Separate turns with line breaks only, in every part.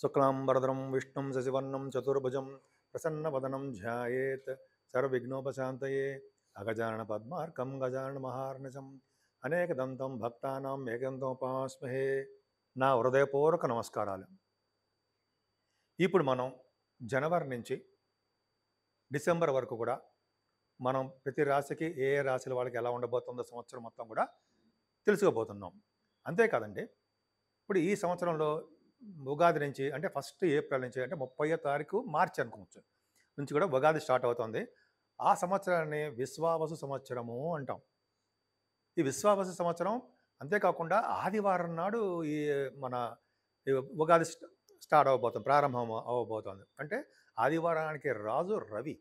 శుక్లాంబరధరం విష్ణుం శశివర్ణం చతుర్భుజం ప్రసన్నవదనం ధ్యాయేత్ సర్వవిఘ్నోపశాంతయే అగజానన పద్మార్కం గజానన మహార్నిశం అనేకదంతం భక్తానాం ఏకంతోపాస్మహే. నా హృదయపూర్వక నమస్కారాలు. ఇప్పుడు మనం జనవరి నుంచి డిసెంబర్ వరకు కూడా మనం ప్రతి రాశికి ఏ ఏ రాశుల వాళ్ళకి ఎలా ఉండబోతుందో సంవత్సరం మొత్తం కూడా తెలుసుకోబోతున్నాం. అంతేకాదండి, ఇప్పుడు ఈ సంవత్సరంలో ఉగాది నుంచి అంటే ఫస్ట్ ఏప్రిల్ నుంచి అంటే 30వ తారీఖు మార్చి అనుకోవచ్చు నుంచి కూడా ఉగాది స్టార్ట్ అవుతుంది. ఆ సంవత్సరాన్ని విశ్వావసు సంవత్సరము అంటాం. ఈ విశ్వావసు సంవత్సరం అంతేకాకుండా ఆదివారం నాడు ఈ మన ఈ ఉగాది స్టార్ట్ అవ్వబోతుంది, ప్రారంభం అవ్వబోతుంది. అంటే ఆదివారానికి రాజు రవి.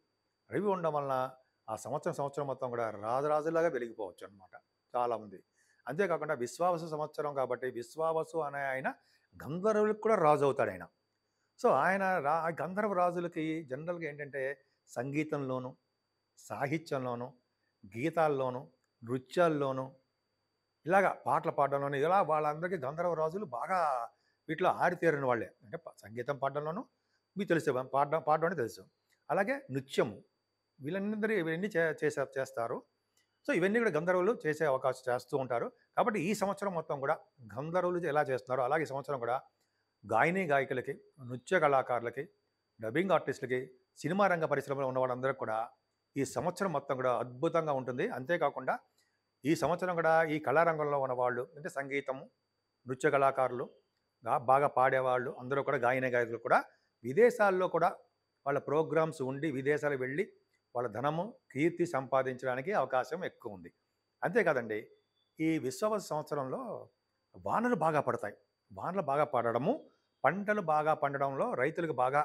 రవి ఉండడం వలన ఆ సంవత్సరం మొత్తం కూడా రాజులాగా వెలిగిపోవచ్చు అనమాట చాలామంది. అంతేకాకుండా విశ్వావసు సంవత్సరం కాబట్టి విశ్వావసు అనే ఆయన గంధర్వులకు కూడా రాజు అవుతాడు ఆయన. సో ఆయన గంధర్వ రాజులకి జనరల్గా ఏంటంటే సంగీతంలోను, సాహిత్యంలోను, గీతాల్లోను, నృత్యాల్లోను, ఇలాగా పాటలు పాడడంలోను ఇలా వాళ్ళందరికీ గంధర్వ రాజులు బాగా వీటిలో ఆరితేరిన వాళ్ళే. అంటే సంగీతం పాడడంలోనూ మీకు తెలుసు, పాడడం అంటే తెలుసు. అలాగే నృత్యము వీళ్ళందరూ ఇవన్నీ చేస్తారు. సో ఇవన్నీ కూడా గంధర్వులు చేసే అవకాశం చేస్తూ ఉంటారు. కాబట్టి ఈ సంవత్సరం మొత్తం కూడా గంధర్వులు ఎలా చేస్తున్నారో అలాగే ఈ సంవత్సరం కూడా గాయకులకి, నృత్య కళాకారులకి, డబ్బింగ్ ఆర్టిస్టులకి, సినిమా రంగ పరిశ్రమలో ఉన్న వాళ్ళందరికీ కూడా ఈ సంవత్సరం మొత్తం కూడా అద్భుతంగా ఉంటుంది. అంతేకాకుండా ఈ సంవత్సరం కూడా ఈ కళారంగంలో ఉన్న వాళ్ళు అంటే సంగీతము, నృత్య కళాకారులు, బాగా పాడేవాళ్ళు అందరూ కూడా గాయకులు కూడా విదేశాల్లో కూడా వాళ్ళ ప్రోగ్రామ్స్ ఉండి విదేశాలకు వెళ్ళి వాళ్ళ ధనము, కీర్తి సంపాదించడానికి అవకాశం ఎక్కువ ఉంది. అంతేకాదండి, ఈ విశ్వావసు సంవత్సరంలో వానలు బాగా పడతాయి. వానలు బాగా పడడము, పంటలు బాగా పండడంలో రైతులకు బాగా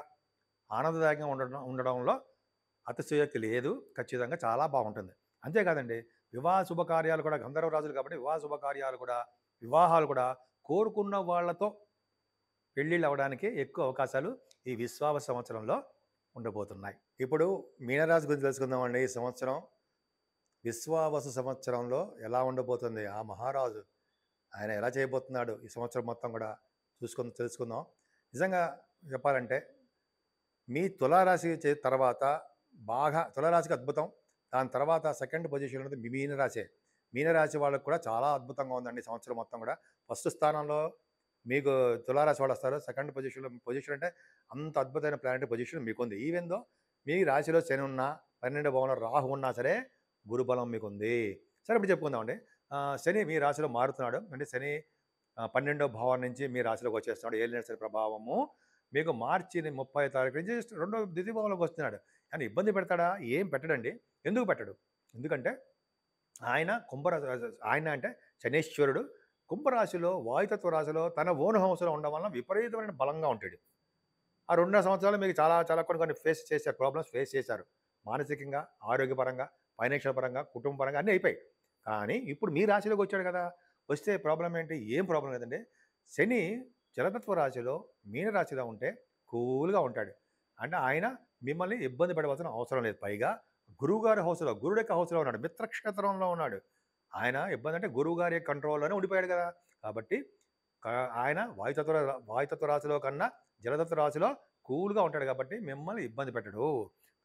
ఆనందదాయకంగా ఉండడంలో అతిశయోక్తి లేదు. ఖచ్చితంగా చాలా బాగుంటుంది. అంతేకాదండి, వివాహ శుభకార్యాలు కూడా గంధర్వ రాజులు కాబట్టి వివాహాలు కూడా కోరుకున్న వాళ్ళతో పెళ్ళిళ్ళు అవ్వడానికి ఎక్కువ అవకాశాలు ఈ విశ్వావసు సంవత్సరంలో ఉండబోతున్నాయి. ఇప్పుడు మీనరాశి గురించి తెలుసుకుందామండి. ఈ సంవత్సరం విశ్వావసు సంవత్సరంలో ఎలా ఉండబోతుంది, ఆ మహారాజు ఆయన ఎలా చేయబోతున్నాడు ఈ సంవత్సరం మొత్తం కూడా తెలుసుకుందాం. నిజంగా చెప్పాలంటే మీ తులారాశి తర్వాత తులారాశికి అద్భుతం. దాని తర్వాత సెకండ్ పొజిషన్ ఉన్నది మీ మీనరాశి. మీనరాశి వాళ్ళకు కూడా చాలా అద్భుతంగా ఉందండి సంవత్సరం మొత్తం కూడా. ఫస్ట్ స్థానంలో మీకు తులారాశి వాళ్ళు వస్తారు. సెకండ్ పొజిషన్ అంటే అంత అద్భుతమైన ప్లానెటరీ పొజిషన్ మీకుంది. ఈవెన్ దో మీ రాశిలో శని ఉన్నా, 12వ భావంలో రాహు ఉన్నా సరే గురుబలం మీకుంది. సరే ఇప్పుడు చెప్పుకుందామండి. శని మీ రాశిలో మారుతున్నాడు. అంటే శని 12వ భావం నుంచి మీ రాశిలోకి వచ్చేస్తున్నాడు. ఏలినాటి శని ప్రభావము మీకు మార్చి 30వ తారీఖు నుంచి ద్వితీయ భావంలోకి వస్తున్నాడు. కానీ ఇబ్బంది పెడతాడా? ఏం పెట్టడండి. ఎందుకు పెట్టడు? ఎందుకంటే ఆయన ఆయన అంటే శనీశ్వరుడు కుంభరాశిలో, వాయుతత్వ రాశిలో తన ఓన్ హౌస్లో ఉండడం వలన విపరీతమైన బలంగా ఉంటాడు. ఆ 2 సంవత్సరాలు మీకు చాలా కొన్ని ప్రాబ్లమ్స్ ఫేస్ చేశారు. మానసికంగా, ఆరోగ్యపరంగా, ఫైనాన్షియల్ పరంగా, కుటుంబ పరంగా అన్నీ అయిపోయాయి. కానీ ఇప్పుడు మీ రాశిలోకి వచ్చాడు కదా! వస్తే ప్రాబ్లం ఏంటి? ఏం ప్రాబ్లం లేదండి. శని జలతత్వ రాశిలో మీనరాశిలో ఉంటే కూల్‌గా ఉంటాడు. అంటే ఆయన మిమ్మల్ని ఇబ్బంది పడవలసిన అవసరం లేదు. పైగా గురువుగారి హౌస్‌లో, గురుడు యొక్క హౌస్‌లో ఉన్నాడు. మిత్రక్షేత్రంలో ఉన్నాడు. ఆయన ఇబ్బంది అంటే గురువుగారి కంట్రోల్‌లోనే ఉండిపోయాడు కదా! కాబట్టి ఆయన వాయుతత్వ రాశిలో కన్నా జలతత్వ రాశిలో కూల్‌గా ఉంటాడు కాబట్టి మిమ్మల్ని ఇబ్బంది పెట్టడు.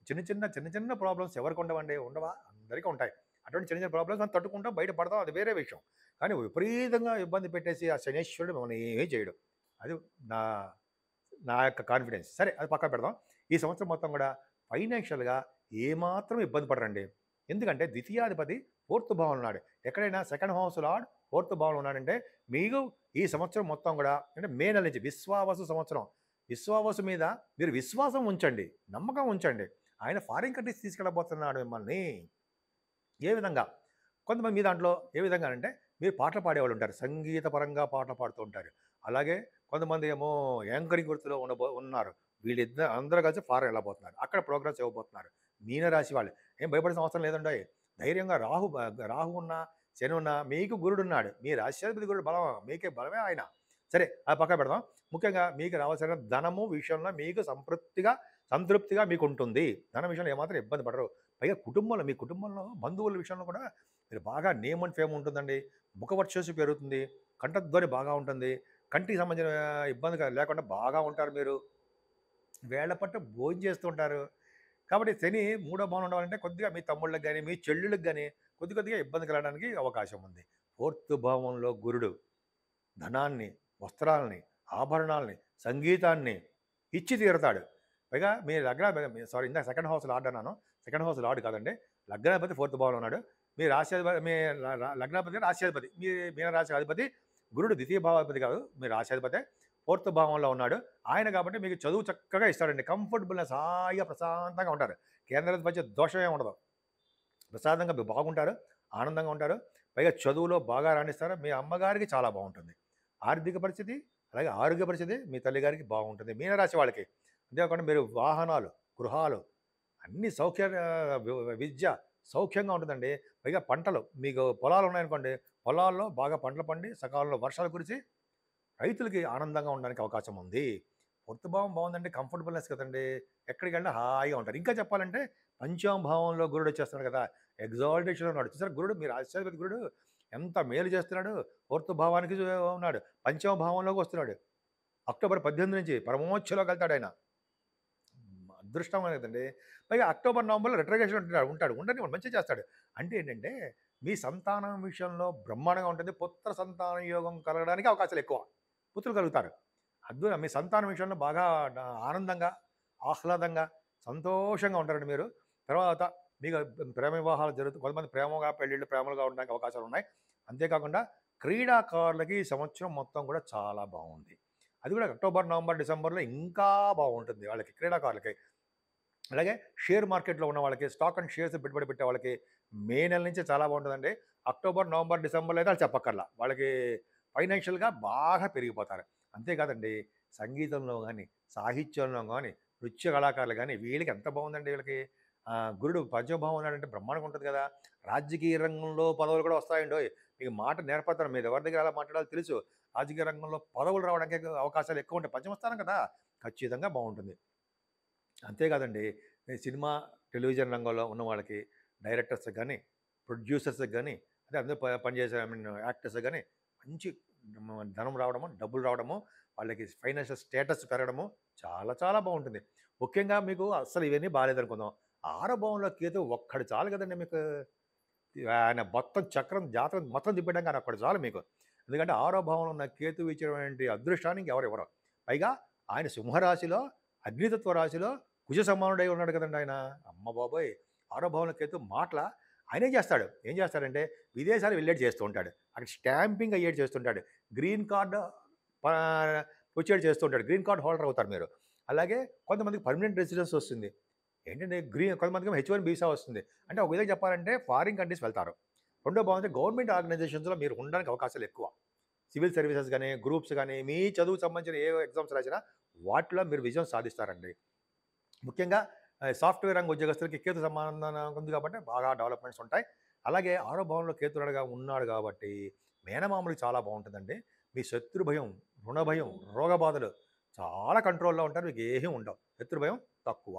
చిన్న ప్రాబ్లమ్స్ ఎవరికి ఉండవండి? ఉండవా? అందరికీ ఉంటాయి. అటువంటి చిన్న ప్రాబ్లమ్స్ మనం తట్టుకుంటాం, బయట పడతాం, అది వేరే విషయం. కానీ విపరీతంగా ఇబ్బంది పెట్టేసి ఆ శనీశ్వరుడు మిమ్మల్ని ఏమీ చేయడు. అది నా నా యొక్క కాన్ఫిడెన్స్. సరే అది పక్కన పెడదాం. ఈ సంవత్సరం మొత్తం కూడా ఫైనాన్షియల్‌గా ఏమాత్రం ఇబ్బంది పడరండి. ఎందుకంటే ద్వితీయాధిపతి 4th భావంలో ఉన్నాడు. ఎక్కడైనా సెకండ్ హౌస్ లార్డ్ 4th భావంలో ఉన్నాడంటే మీకు ఈ సంవత్సరం మొత్తం కూడా అంటే మే నెల నుంచి విశ్వావసు సంవత్సరం. విశ్వావసు మీద మీరు విశ్వాసం ఉంచండి, నమ్మకం ఉంచండి. ఆయన ఫారిన్ కంట్రీస్ తీసుకెళ్ళబోతున్నాడు మిమ్మల్ని. ఏ విధంగా? కొంతమంది మీ దాంట్లో ఏ విధంగా అంటే మీరు పాటలు పాడేవాళ్ళు ఉంటారు. సంగీతపరంగా పాటలు పాడుతూ ఉంటారు. అలాగే కొంతమంది ఏమో యాంకరింగ్ వృత్తిలో ఉన్నారు. అందరూ కలిసి ఫారెన్ వెళ్ళబోతున్నారు. అక్కడ ప్రోగ్రామ్స్ ఇవ్వబోతున్నారు. మీనరాశి వాళ్ళు ఏం భయపడాల్సిన అవసరం లేదండోయ్. ధైర్యంగా రాహు ఉన్నా, శని ఉన్నా మీకు గురుడున్నాడు. మీ రాశ్యాధిపతి గురుడు బలం, మీకే బలమే ఆయన. సరే అది పక్కన పెడదాం. ముఖ్యంగా మీకు రావాల్సిన ధనము విషయంలో మీకు సంతృప్తిగా మీకు ఉంటుంది. ధన విషయంలో ఏమాత్రం ఇబ్బంది పడరు. పైగా మీ కుటుంబంలో బంధువుల విషయంలో కూడా మీరు బాగా నేమ్ అండ్ ఫేమ్ ఉంటుందండి. ముఖ వర్చస్సు పెరుగుతుంది. కంఠధ్వని బాగా ఉంటుంది. కంటికి సంబంధించిన ఇబ్బంది లేకుండా బాగా ఉంటారు మీరు. వేళ పట్టు భోజనం చేస్తూ ఉంటారు. కాబట్టి శని మూడో భావంలో ఉండాలంటే కొద్దిగా మీ తమ్ముళ్ళకి గాని, మీ చెల్లుళ్ళకి గాని కొద్దిగా ఇబ్బంది కలగడానికి అవకాశం ఉంది. ఫోర్త్ భావంలో గురుడు ధనాన్ని, వస్త్రాల్ని, ఆభరణాల్ని, సంగీతాన్ని ఇచ్చి తీరతాడు. పైగా మీ సారీ ఇందాక సెకండ్ హౌస్ లార్డ్ అన్నాను. సెకండ్ హౌస్ లార్డ్ కాదండి. లగ్నాధిపతి ఫోర్త్ భావంలో ఉన్నాడు. మీ రాశ్యాధిపతి మీ లగ్నాధిపతి రాశ్యాధిపతి. మీ మీనరాశి అధిపతి గురుడు ద్వితీయ భావాధిపతి కాదు. మీ రాశ్యాధిపతే ఫోర్త్ భావంలో ఉన్నాడు. ఆయన కాబట్టి మీకు చదువు చక్కగా ఇస్తాడండి. కంఫర్టబుల్‌నెస్ హాయిగా ప్రశాంతంగా ఉంటారు. కేంద్రాధిపత్య దోషం ఏమి ఉండదు. ప్రశాంతంగా బాగుంటారు. ఆనందంగా ఉంటారు. పైగా చదువులో బాగా రాణిస్తారు. మీ అమ్మగారికి చాలా బాగుంటుంది. ఆర్థిక పరిస్థితి, అలాగే ఆరోగ్య పరిస్థితి మీ తల్లిగారికి బాగుంటుంది. మీనరాశి వాళ్ళకి. అంతేకాకుండా మీరు వాహనాలు, గృహాలు అన్ని విద్య సౌఖ్యంగా ఉంటుందండి. పైగా పంటలు మీకు పొలాలు ఉన్నాయనుకోండి, పొలాల్లో బాగా పంటలు పండి సకాలంలో వర్షాలు కురిసి రైతులకి ఆనందంగా ఉండడానికి అవకాశం ఉంది. ఫోర్త్ భావం బాగుందండి. కంఫర్టబుల్‌నెస్ కదండీ. ఎక్కడికెళ్ళినా హాయిగా ఉంటారు. ఇంకా చెప్పాలంటే పంచమ భావంలో గురుడు వచ్చేస్తున్నాడు కదా! ఎగ్జాల్టేషన్‌లో ఉన్నాడు. చూసారా గురుడు మీ రాశ్యాధిపతి గురుడు ఎంత మేలు చేస్తున్నాడు. ఫోర్త్ భావానికి ఉన్నాడు. పంచమ భావంలోకి వస్తున్నాడు. అక్టోబర్ 18 నుంచి పరమోచ్చలోకి వెళ్తాడాయన. అదృష్టం కదండీ. పైగా అక్టోబర్, నవంబర్‌లో రెట్రోగేషన్ ఉంటాడు. ఉండనివ్వండి మంచిగా చేస్తాడు. అంటే ఏంటంటే మీ సంతానం విషయంలో బ్రహ్మాండంగా ఉంటుంది. పుత్ర సంతాన యోగం కలగడానికి అవకాశాలు ఎక్కువ. పుత్రులు కలుగుతారు. మీ సంతానం విషయంలో బాగా ఆనందంగా, ఆహ్లాదంగా, సంతోషంగా ఉంటారండి మీరు. తర్వాత మీకు ప్రేమ వివాహాలు కొంతమంది ప్రేమగా పెళ్ళిళ్ళు ప్రేమలుగా ఉండడానికి అవకాశాలున్నాయి. అంతేకాకుండా క్రీడాకారులకి ఈ సంవత్సరం మొత్తం కూడా చాలా బాగుంది. అది కూడా అక్టోబర్, నవంబర్, డిసెంబర్‌లో ఇంకా బాగుంటుంది వాళ్ళకి క్రీడాకారులకి. అలాగే షేర్ మార్కెట్‌లో ఉన్న వాళ్ళకి, స్టాక్ అండ్ షేర్స్ పెట్టుబడి పెట్టే వాళ్ళకి మే నెల నుంచి చాలా బాగుంటుందండి. అక్టోబర్, నవంబర్, డిసెంబర్‌లో అయితే వాళ్ళు చెప్పక్కర్లా. వాళ్ళకి ఫైనాన్షియల్‌గా బాగా పెరిగిపోతారు. అంతేకాదండి సంగీతంలో గాని, సాహిత్యంలో గాని, నృత్య కళాకారులు గాని వీళ్ళకి ఎంత బాగుందండి వీళ్ళకి. గురుడు పంచమభావం ఉన్నాడంటే బ్రహ్మాండంగా ఉంటుంది కదా! రాజకీయ రంగంలో పదవులు కూడా వస్తాయండోయ్! మీకు మాట నేర్పతారు. మీరు ఎవరి దగ్గర ఎలా మాట్లాడాలో తెలుసు. రాజకీయ రంగంలో పదవులు రావడానికి అవకాశాలు ఎక్కువ ఉంటాయి. పంచమ స్థానం కదా! ఖచ్చితంగా బాగుంటుంది. అంతేకాదండి ఈ సినిమా, టెలివిజన్ రంగంలో ఉన్న వాళ్ళకి డైరెక్టర్స్‌కి గాని, ప్రొడ్యూసర్స్‌కి గాని, అదే అందరూ పనిచేసే యాక్టర్స్‌కి గాని మంచి ధనం రావడము, డబ్బులు రావడము, వాళ్ళకి ఫైనాన్షియల్ స్టేటస్ పెరగడము చాలా చాలా బాగుంటుంది. ముఖ్యంగా మీకు అస్సలు ఇవన్నీ బాలేదనుకుందాం. ఆరో భావంలో కేతు ఒక్కడు చాలు కదండీ మీకు. ఆయన మొత్తం చక్రం జాతకం మొత్తం తిప్పడానికి ఆయన ఒక్కడు చాలు మీకు. ఎందుకంటే ఆరో భావంలో ఉన్న కేతువు ఇచ్చినటువంటి అదృష్టాన్ని ఎవరు ఇవ్వరు. పైగా ఆయన సింహరాశిలో, అగ్నితత్వ రాశిలో కుజ సమానుడై ఉన్నాడు కదండీ ఆయన. అమ్మ బాబోయ్! ఆరో భావంలో కేతు మాటల ఆయనే చేస్తాడు. ఏం చేస్తాడంటే విదేశాలు వెళ్ళేటి చేస్తూ ఉంటాడు. అక్కడ స్టాంపింగ్ అయ్యేటి చేస్తుంటాడు. గ్రీన్ కార్డ్ ప వచ్చేటి చేస్తూ ఉంటాడు. గ్రీన్ కార్డ్ హోల్డర్ అవుతారు మీరు. అలాగే కొంతమందికి పర్మనెంట్ రెసిడెన్స్ వస్తుంది. ఏంటంటే కొంతమందికి హెచ్-1 వీసా వస్తుంది. అంటే ఒక విధంగా చెప్పాలంటే ఫారిన్ కంట్రీస్ వెళ్తారు. రెండో భాగం గవర్నమెంట్ ఆర్గనైజేషన్స్‌లో మీరు ఉండడానికి అవకాశాలు ఎక్కువ. సివిల్ సర్వీసెస్ గాని, గ్రూప్స్ గాని, మీ చదువుకు సంబంధించిన ఏ ఎగ్జామ్స్ రాసినా వాటిలో మీరు విజయం సాధిస్తారండి. ముఖ్యంగా సాఫ్ట్‌వేర్ రంగ ఉద్యోగస్తులకి కేతు సంబంధం ఉంది కాబట్టి బాగా డెవలప్‌మెంట్స్ ఉంటాయి. అలాగే ఆరో భావంలో కేతుడుగా ఉన్నాడు కాబట్టి మేనమామలకు చాలా బాగుంటుందండి. మీ శత్రు భయం, రుణ భయం, రోగ బాధలు చాలా కంట్రోల్‌లో ఉంటారు. మీకు ఏమీ ఉండవు. శత్రు భయం తక్కువ.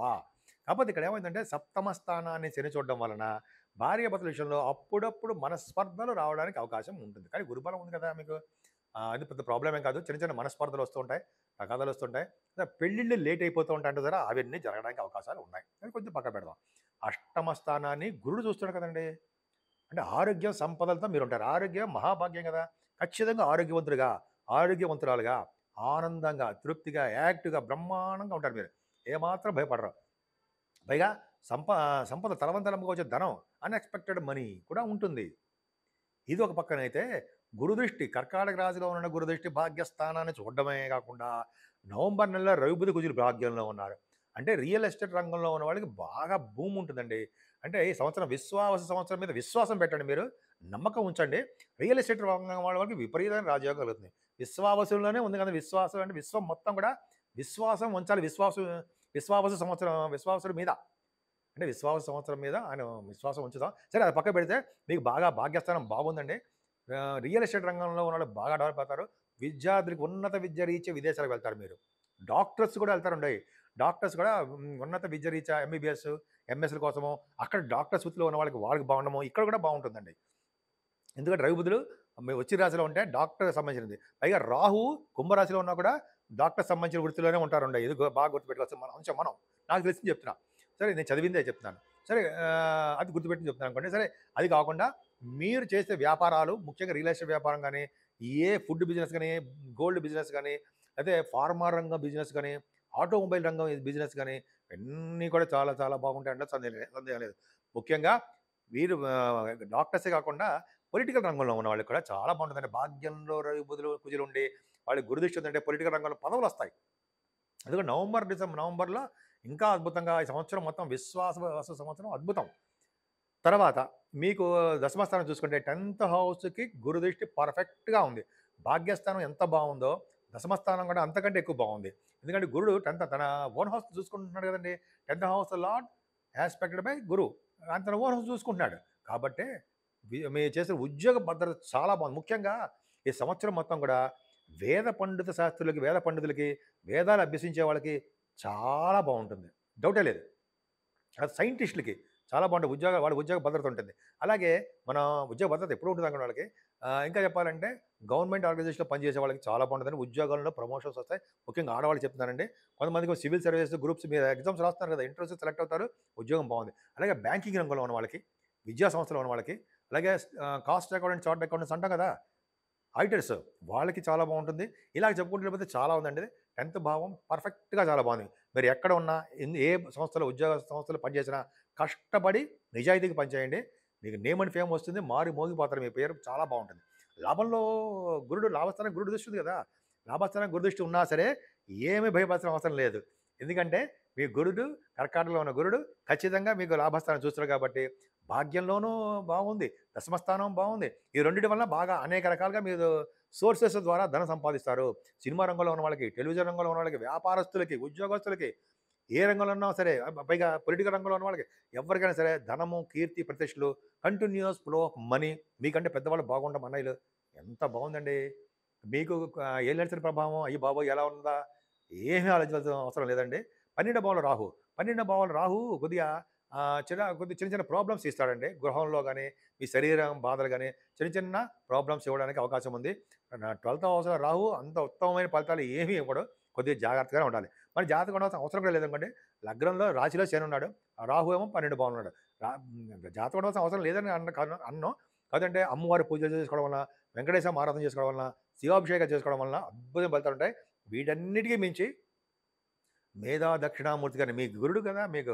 కాకపోతే ఇక్కడ ఏమైందంటే సప్తమ స్థానాన్ని శని చూడడం వలన భార్యాభర్తల విషయంలో అప్పుడప్పుడు మనస్పర్ధలు రావడానికి అవకాశం ఉంటుంది. కానీ గురుబలం ఉంది కదా మీకు. అది పెద్ద ప్రాబ్లమ్ ఏం కాదు. చిన్న చిన్న మనస్పర్ధలు వస్తూ ఉంటాయి. తగాదాలు వస్తుంటాయి. పెళ్ళిళ్ళు లేట్ అయిపోతూ ఉంటాయంట కదా! అవన్నీ జరగడానికి అవకాశాలు ఉన్నాయి. అది కొంచెం పక్కన పెడదాం. అష్టమ స్థానాన్ని గురుడు చూస్తున్నాడు కదండీ! అంటే ఆరోగ్యం, సంపదలతో మీరుంటారు. ఆరోగ్యం మహాభాగ్యం కదా! ఖచ్చితంగా ఆరోగ్యవంతులుగా, ఆరోగ్యవంతురాలుగా, ఆనందంగా, తృప్తిగా, యాక్టివ్‌గా, బ్రహ్మాండంగా ఉంటారు మీరు. ఏమాత్రం భయపడరు. పైగా సంపద తలవంతలంగా వచ్చే ధనం, అన్‌ఎక్స్‌పెక్టెడ్ మనీ కూడా ఉంటుంది. ఇది ఒక పక్కనైతే గురుదృష్టి కర్కాటక రాశిలో ఉన్న గురుదృష్టి భాగ్యస్థానాన్ని చూడడమే కాకుండా నవంబర్ నెలలో రవిబుధ కుజులు భాగ్యంలో ఉన్నారు. అంటే రియల్ ఎస్టేట్ రంగంలో ఉన్న వాళ్ళకి బాగా భూమి ఉంటుందండి. అంటే ఈ సంవత్సరం విశ్వావస సంవత్సరం మీద విశ్వాసం పెట్టండి మీరు. నమ్మకం ఉంచండి. రియల్ ఎస్టేట్ రంగం వాళ్ళకి విపరీతమైన రాజయోగం కలుగుతుంది. విశ్వావసుల్లోనే ఉంది కదా విశ్వాసం అంటే విశ్వం మొత్తం కూడా విశ్వాసం ఉంచాలి. విశ్వావసు సంవత్సరం విశ్వాసుడి మీద అంటే విశ్వాస సంవత్సరం మీద ఆయన విశ్వాసం ఉంచుదాం. సరే అది పక్కన పెడితే మీకు బాగా భాగ్యస్థానం బాగుందండి. రియల్ ఎస్టేట్ రంగంలో ఉన్నవాళ్ళు బాగా డెవలప్ అవుతారు. విద్యార్థులకు ఉన్నత విద్య రీత్యా విదేశాలకు వెళ్తారు మీరు. డాక్టర్స్ కూడా వెళ్తారండోయ్. డాక్టర్స్ కూడా ఉన్నత విద్య రీత్యా ఎంబీబీఎస్, ఎంఎస్‌ల కోసము అక్కడ డాక్టర్స్ వృత్తిలో ఉన్న వాళ్ళకి బాగుండము ఇక్కడ కూడా బాగుంటుందండి. ఎందుకంటే రవి బుధులు వృశ్చిక రాశిలో ఉంటే డాక్టర్‌కి సంబంధించినది. పైగా రాహువు కుంభరాశిలో ఉన్నా కూడా డాక్టర్‌కి సంబంధించిన వృత్తిలోనే ఉంటారండి. ఇది బాగా గుర్తుపెట్టుకోవాల్సిన మన అంశం మనం. నాకు తెలిసింది చెప్తున్నా. సరే నేను చదివిందే చెప్తున్నాను. సరే అది గుర్తుపెట్టుకొని చెప్తున్నాను అనుకోండి. సరే అది కాకుండా మీరు చేసే వ్యాపారాలు ముఖ్యంగా రియల్ ఎస్టేట్ వ్యాపారం గాని, ఏ ఫుడ్ బిజినెస్ గాని, గోల్డ్ బిజినెస్ గాని, లేతే ఫార్మా రంగం బిజినెస్ గాని, ఆటోమొబైల్ రంగం బిజినెస్ గాని ఇవన్నీ కూడా చాలా చాలా బాగుంటాయంటే సందేహం లేదు. ముఖ్యంగా వీరు డాక్టర్సే కాకుండా పొలిటికల్ రంగంలో ఉన్న వాళ్ళకి కూడా చాలా బాగుంటుందండి. భాగ్యంలో రవి బుధులు కుజులుండి వాళ్ళకి గురుదృష్టి ఉందంటే పొలిటికల్ రంగంలో పదవులొస్తాయి. అందుకని నవంబర్‌లో ఇంకా అద్భుతంగా ఈ సంవత్సరం మొత్తం విశ్వాస సంవత్సరం అద్భుతం. తర్వాత మీకు దశమస్థానం చూసుకుంటే 10థ్ హౌస్‌కి గురుదృష్టి పర్ఫెక్ట్‌గా ఉంది. భాగ్యస్థానం ఎంత బావుందో, దశమస్థానం కూడా అంతకంటే ఎక్కువ బావుంది. ఎందుకంటే గురుడు తన ఓన్ హౌస్ చూసుకుంటున్నాడు కదండీ! 10థ్ హౌస్ లార్డ్ యాస్పెక్టెడ్ బై గురు. ఆయన తన ఓన్ హౌస్ చూసుకుంటున్నాడు. కాబట్టే మీరు చేసే ఉద్యోగ భద్రత చాలా బాగుంది. ముఖ్యంగా ఈ సంవత్సరం మొత్తం కూడా వేద పండితులకి, వేదాలు అభ్యసించే వాళ్ళకి చాలా బావుంటుంది. డౌటే లేదు. అది సైంటిస్ట్‌లకి చాలా బావుంటాయి. వాళ్ళ ఉద్యోగ భద్రత ఉంటుంది. అలాగే మన ఉద్యోగ భద్రత ఎప్పుడు ఉంటుందనుకున్న వాళ్ళకి ఇంకా చెప్పాలంటే గవర్నమెంట్ ఆర్గనైజేషన్‌లో పనిచేసే వాళ్ళకి చాలా బావుంటుందండి. ఉద్యోగాల్లో ప్రమోషన్స్ వస్తాయి. ముఖ్యంగా ఆడవాళ్ళకి చెప్తున్నానండి. కొంతమందికి సివిల్ సర్వీసెస్ గ్రూప్స్ మీద ఎగ్జామ్స్ రాస్తున్నారు కదా! ఇంటర్వ్యూస్‌కి సెలెక్ట్ అవుతారు. ఉద్యోగం బావుంది. అలాగే బ్యాంకింగ్ రంగంలో ఉన్న వాళ్ళకి, విద్యా సంస్థలో ఉన్న వాళ్ళకి, అలాగే కాస్ట్ అకౌంటెంట్, చార్టర్డ్ అకౌంటెంట్స్ అంటాం కదా! ఆడిటర్స్ వాళ్ళకి చాలా బావుంటుంది. ఇలాగ చెప్పుకుంటూ వెళ్ళిపోతే చాలా ఉందండి. 10థ్ భావం పర్ఫెక్ట్‌గా చాలా బావుంది. మీరు ఎక్కడ ఉన్నా, ఏ సంస్థలో ఉద్యోగ సంస్థలో పనిచేసినా కష్టపడి నిజాయితీగా పనిచేయండి. మీకు నేమ్ అండ్ ఫేమ్ వస్తుంది. మారి మోగిపోతారు. మీ పేరు చాలా బావుంటుంది. లాభంలో లాభస్థానం గురుడు దృష్టి ఉంది కదా! లాభస్థానం గురు దృష్టి ఉన్నా సరే ఏమీ భయపడాల్సిన అవసరం లేదు. ఎందుకంటే మీ గురుడు కర్కాటకంలో ఉన్న గురుడు ఖచ్చితంగా మీకు లాభస్థానం చూస్తున్నాడు కాబట్టి భాగ్యంలోనూ బాగుంది. దశమస్థానం బాగుంది. ఈ రెండిటి వలన బాగా అనేక రకాలుగా మీరు సోర్సెస్ ద్వారా ధనం సంపాదిస్తారు. సినిమా రంగంలో ఉన్న వాళ్ళకి, టెలివిజన్ రంగంలో ఉన్న వాళ్ళకి, వ్యాపారస్తులకి, ఉద్యోగస్తులకి, ఏ రంగంలో ఉన్నా సరే పైగా పొలిటికల్ రంగంలో ఉన్న వాళ్ళకి ఎవరికైనా సరే ధనము, కీర్తి, ప్రతిష్టలు కంటిన్యూయస్ ఫ్లో ఆఫ్ మనీ మీకంటే పెద్దవాళ్ళు బాగుండడం అన్నయ్యలు ఎంత బాగుందండి. మీకు ఏలినాటి ప్రభావం అయ్య బాబోయ్! ఎలా ఉందా? ఏమీ ఆలోచించాల్సిన అవసరం లేదండి. 12 భావంలో రాహు. 12 భావంలో రాహు కొద్దిగా కొద్దిగా చిన్న చిన్న ప్రాబ్లమ్స్ ఇస్తాడండి. గృహంలో గాని, మీ శరీరం బాధలు గాని, చిన్న చిన్న ప్రాబ్లమ్స్ ఇవ్వడానికి అవకాశం ఉంది. 12థ్ హౌస్‌లో రాహు అంత ఉత్తమమైన ఫలితాలు ఏమీ ఇవ్వడు. కొద్దిగా జాగ్రత్తగానే ఉండాలి. మరి జాతకం ఉండాల్సిన అవసరం కూడా లేదనుకోండి. లగ్నంలో రాశిలో శని ఉన్నాడు. ఆ రాహు ఏమో 12 భావంలో ఉన్నాడు. జాతకం ఉండాల్సిన అవసరం లేదని అనను. కాదంటే అమ్మవారి పూజలు చేసుకోవడం వలన, వెంకటేశ్వర ఆరాధన చేసుకోవడం వలన, శివాభిషేకం చేసుకోవడం వలన అద్భుతమైన ఫలితాలుంటాయి. వీటన్నిటికి మించి మేధా దక్షిణామూర్తి గారిని మీ గురుడు కదా మీకు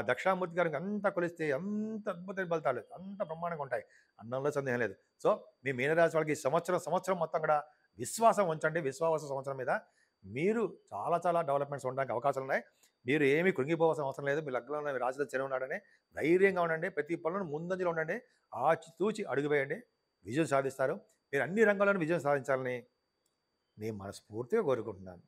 దక్షిణామూర్తి గారికి అంతా కొలిస్తే అంత అద్భుతమైన ఫలితాలు అంత బ్రహ్మాండంగా ఉంటాయి. అన్నంలో సందేహం లేదు. సో మీ మీనరాశి వాళ్ళకి ఈ సంవత్సరం మొత్తం కూడా విశ్వాసం ఉంచండి. విశ్వాస సంవత్సరం మీద మీరు చాలా చాలా డెవలప్మెంట్స్ ఉండడానికి అవకాశాలు ఉన్నాయి. మీరు ఏమీ కృంగిపోవాల్సిన అవసరం లేదు. మీ లగ్నంలో మీ రాశిలో శని ఉన్నాడని ధైర్యంగా ఉండండి. ప్రతి పనులను ముందంజలో ఉండండి. ఆచితూచి అడుగు వేయండి. విజయం సాధిస్తారు. మీరు అన్ని రంగాల్లోనూ విజయం సాధించాలని నేను మనస్ఫూర్తిగా కోరుకుంటున్నాను.